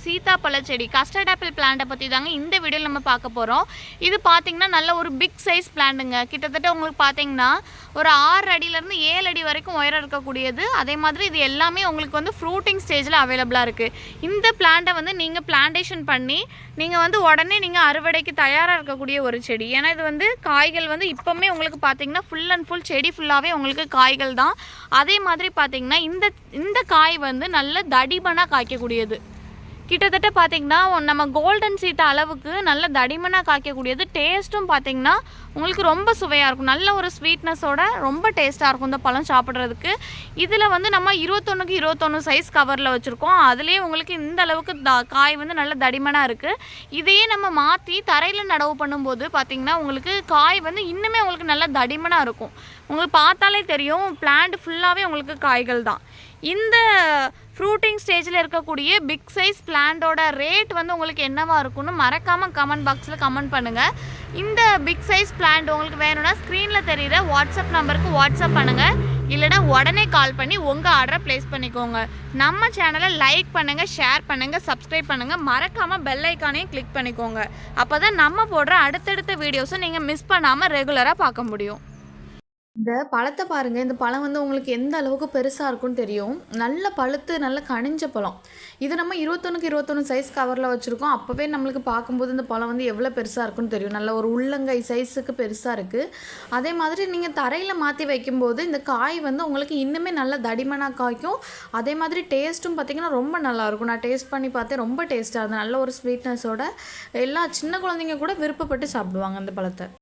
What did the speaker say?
சீதாப்பழ செடி custard apple பிளான்ட்டை பற்றி தாங்க இந்த வீடியோவில் நம்ம பார்க்க போகிறோம். இது பார்த்திங்கன்னா நல்ல ஒரு பிக் சைஸ் பிளான்ட்டுங்க. கிட்டத்தட்ட உங்களுக்கு பார்த்திங்கன்னா ஒரு 6 அடியிலேருந்து 7 அடி வரைக்கும் உயரம் இருக்கக்கூடியது. அதே மாதிரி இது எல்லாமே உங்களுக்கு வந்து ஃப்ரூட்டிங் ஸ்டேஜில் அவைலபிளாக இருக்குது. இந்த பிளான்ட்டை வந்து நீங்கள் பிளான்டேஷன் பண்ணி நீங்கள் வந்து உடனே நீங்கள் அறுவடைக்கு தயாராக இருக்கக்கூடிய ஒரு செடி. ஏன்னா இது வந்து காய்கள் வந்து இப்போவுமே உங்களுக்கு பார்த்திங்கன்னா ஃபுல் அண்ட் ஃபுல் செடி ஃபுல்லாகவே உங்களுக்கு காய்கள் தான். அதே மாதிரி பார்த்திங்கன்னா இந்த காய் வந்து நல்ல தடிமனாக காய்க்கக்கூடியது. கிட்டத்தட்ட பார்த்திங்கன்னா நம்ம கோல்டன் சீத்தா அளவுக்கு நல்ல தடிமனாக காய்க்கக்கூடியது. டேஸ்ட்டும் பார்த்திங்கன்னா உங்களுக்கு ரொம்ப சுவையாக இருக்கும். நல்ல ஒரு ஸ்வீட்னஸோட ரொம்ப டேஸ்ட்டாக இருக்கும் இந்த பழம் சாப்பிட்றதுக்கு. இதில் வந்து நம்ம 21க்கு 21 சைஸ் கவரில் வச்சுருக்கோம். அதுலேயே உங்களுக்கு இந்த அளவுக்கு காய் வந்து நல்ல தடிமனாக இருக்குது. இதையே நம்ம மாற்றி தரையில் நடவு பண்ணும்போது பார்த்திங்கன்னா உங்களுக்கு காய் வந்து இன்னுமே உங்களுக்கு நல்ல தடிமனாக இருக்கும். உங்களுக்கு பார்த்தாலே தெரியும் பிளான்ட் ஃபுல்லாகவே உங்களுக்கு காய்கள் தான். இந்த ஃப்ரூட்டிங் ஸ்டேஜில் இருக்கக்கூடிய பிக் சைஸ் பிளான்ட்டோட ரேட் வந்து உங்களுக்கு என்னவாக இருக்குன்னு மறக்காமல் கமெண்ட் பாக்ஸில் கமெண்ட் பண்ணுங்கள். இந்த பிக் சைஸ் பிளான்ட் உங்களுக்கு வேணும்னா ஸ்க்ரீனில் தெரியுற வாட்ஸ்அப் நம்பருக்கு வாட்ஸ்அப் பண்ணுங்கள். இல்லைனா உடனே கால் பண்ணி உங்கள் ஆர்டரை ப்ளேஸ் பண்ணிக்கோங்க. நம்ம சேனலை லைக் பண்ணுங்கள், ஷேர் பண்ணுங்கள், சப்ஸ்கிரைப் பண்ணுங்கள். மறக்காமல் பெல் ஐக்கானையும் கிளிக் பண்ணிக்கோங்க. அப்போ தான் நம்ம போடுற அடுத்தடுத்த வீடியோஸை நீங்கள் மிஸ் பண்ணாமல் ரெகுலராக பார்க்க முடியும். இந்த பழத்தை பாருங்கள். இந்த பழம் வந்து உங்களுக்கு எந்த அளவுக்கு பெருசாக இருக்கும்னு தெரியும். நல்ல பழுத்து நல்ல கனிஞ்ச பழம். இது நம்ம 21க்கு 21 சைஸ் கவரில் வச்சுருக்கோம். அப்போவே நம்மளுக்கு பார்க்கும்போது இந்த பழம் வந்து எவ்வளோ பெருசாக இருக்குன்னு தெரியும். நல்ல ஒரு உள்ளங்கை சைஸுக்கு பெருசாக இருக்குது. அதே மாதிரி நீங்கள் தரையில் மாற்றி வைக்கும்போது இந்த காய் வந்து உங்களுக்கு இன்னுமே நல்ல தடிமனாக காய்க்கும். அதே மாதிரி டேஸ்ட்டும் பார்த்திங்கன்னா ரொம்ப நல்லாயிருக்கும். நான் டேஸ்ட் பண்ணி பார்த்தேன், ரொம்ப டேஸ்ட்டாக இருந்தது. நல்ல ஒரு ஸ்வீட்னஸோட எல்லா சின்ன குழந்தைங்க கூட விருப்பப்பட்டு சாப்பிடுவாங்க அந்த பழத்தை.